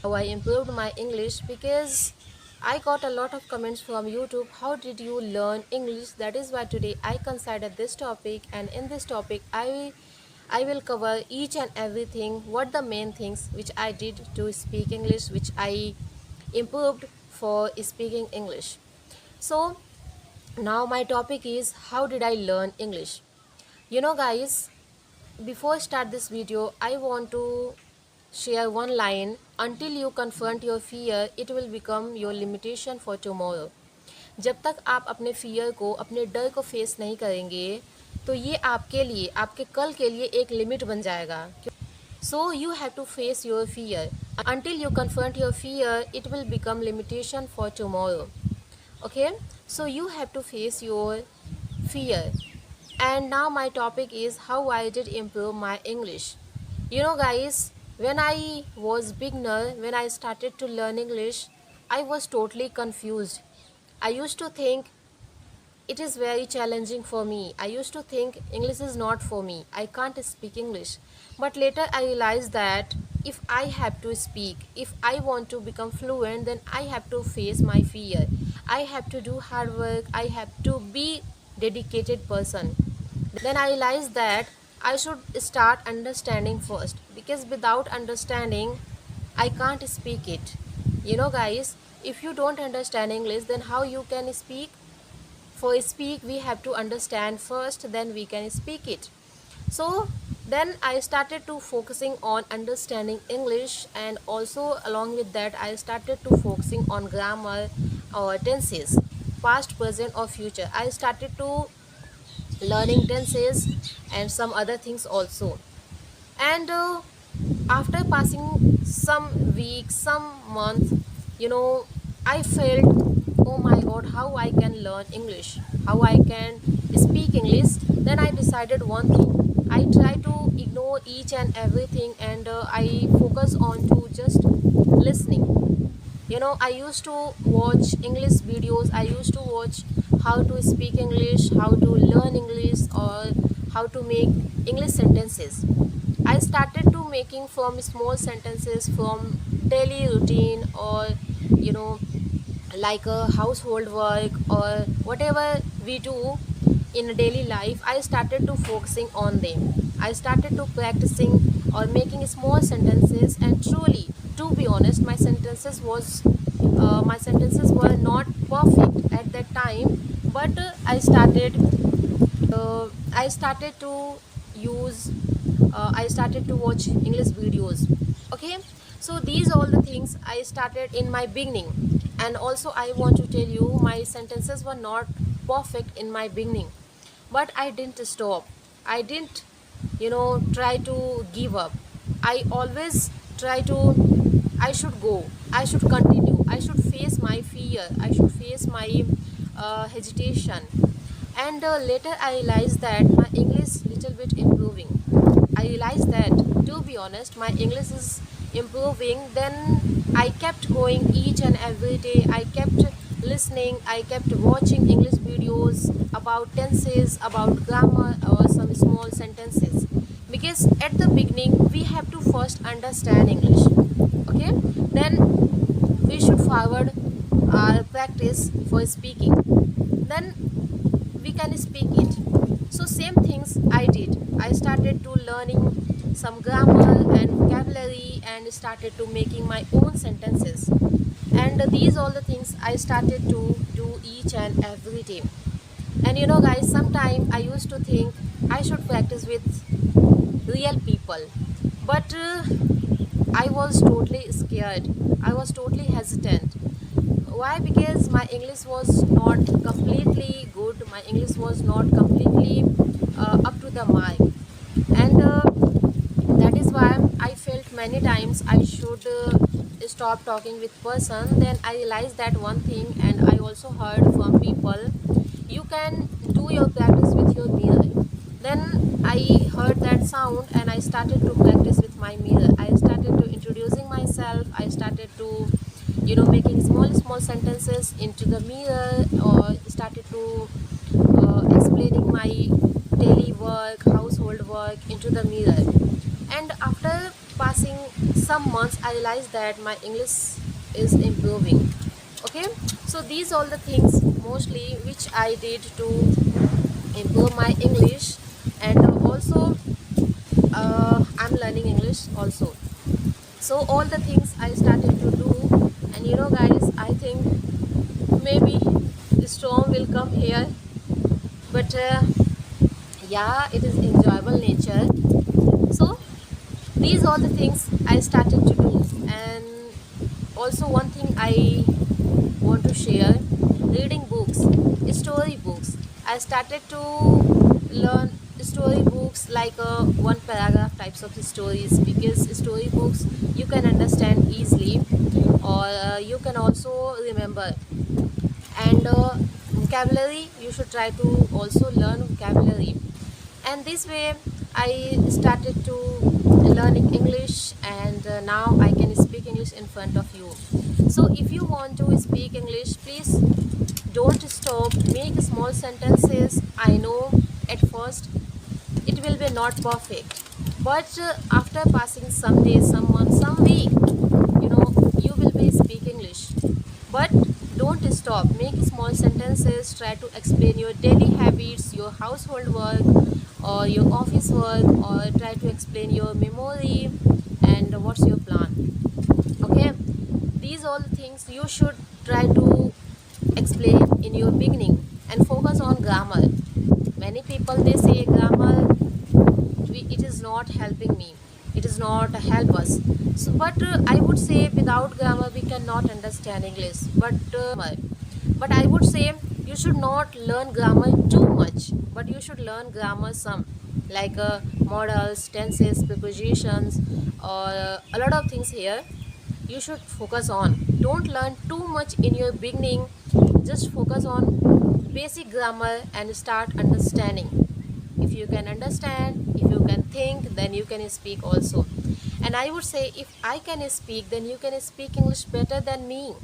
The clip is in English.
how I improved my English, because I got a lot of comments from YouTube. How did you learn English? That is why today I considered this topic, and in this topic I will cover each and everything, what the main things which I did to speak English, which I improved for speaking English. So now my topic is, how did I learn English? Guys, before I start this video, I want to share one line: until you confront your fear, it will become your limitation for tomorrow. जब तक आप अपने fear को, अपने डर को face नहीं करेंगे, तो ये आपके लिए, आपके कल के लिए एक लिमिट बन जाएगा. So you have to face your fear. Until you confront your fear, it will become limitation for tomorrow. Okay, so you have to face your fear. And now my topic is how I did improve my English. Guys, when I was beginner, when I started to learn English, I was totally confused. I used to think it is very challenging for me. I used to think English is not for me. I can't speak English. But later I realized that if I have to speak, if I want to become fluent, then I have to face my fear. I have to do hard work. I have to be dedicated person. Then I realized that I should start understanding first, because without understanding I can't speak it. Guys, if you don't understand English, then how you can speak? For speak, we have to understand first, then we can speak it. So then I started to focusing on understanding English, and also along with that I started to focusing on grammar or tenses, past, present or future. I started to learning tenses and some other things also. And after passing some weeks, some months, I felt, oh my god, how I can learn English, how I can speak English. Then I decided one thing: I try to ignore each and everything, and I focus on to just listening. I used to watch English videos. I used to watch how to speak English, how to learn English, or how to make English sentences. I started to making from small sentences from daily routine, or like a household work or whatever we do in a daily life. I started to focusing on them. I started to practicing or making small sentences, and truly, to be honest, my sentences were not perfect at that time. But I started to use I started to watch English videos. Okay, so these all the things I started in my beginning. And also I want to tell you, my sentences were not perfect in my beginning, but I didn't stop. I didn't try to give up. I always try to, I should go, I should continue, I should face my fear, I should face my hesitation. And later I realized that my English little bit improving. I realized that, to be honest, my English is improving. Then I kept going each and every day. I kept listening, I kept watching English videos about tenses, about grammar, or some small sentences. Because at the beginning we have to first understand English. Okay, then we should forward our practice for speaking, then we can speak it. So same things I did. I started to learning some grammar and vocabulary, and started to making my own sentences. And these all the things I started to do each and every day. And guys, sometimes I used to think I should practice with real people, but I was totally scared. I was totally hesitant. Why? Because my English was not completely good. My English was not completely up to the mark. And that is why I felt many times I should stop talking with person. Then I realized that one thing, and I also heard from people, you can do your practice with your mirror. Then I heard that sound, and I started to practice with my mirror. I started to introducing myself. I started to making small sentences into the mirror, or started to explaining my daily work, household work into the mirror. And after passing some months, I realized that my English is improving. Okay, so these all the things mostly which I did to improve my English, and also I'm learning English also. So all the things I started to do, and guys, I think maybe the storm will come here, but yeah, it is enjoyable nature. So these are the things I started to do. And also one thing I want to share: reading books, story books. I started to learn story books, like one paragraph types of stories, because story books you can understand easily, or you can also remember. And vocabulary, you should try to also learn vocabulary. And this way I started to learning English, and now I can speak English in front of you. So if you want to speak English, please don't stop, make small sentences. I know at first it will be not perfect, but after passing some days, some months, some week, you will be speak English. But don't stop, make small sentences, try to explain your daily habits, your household work, or your office work, or try to explain your memory and what's your plan. Okay, these all things you should try to explain in your beginning, and focus on grammar. Many people, they say grammar, it is not helping me, it is not help us. So but I would say without grammar we cannot understand English. But I would say you should not learn grammar too much, but you should learn grammar some, like modals, tenses, prepositions, or a lot of things here you should focus on. Don't learn too much in your beginning, just focus on basic grammar and start understanding. If you can understand, if you can think, then you can speak also. And I would say if I can speak, then you can speak English better than me.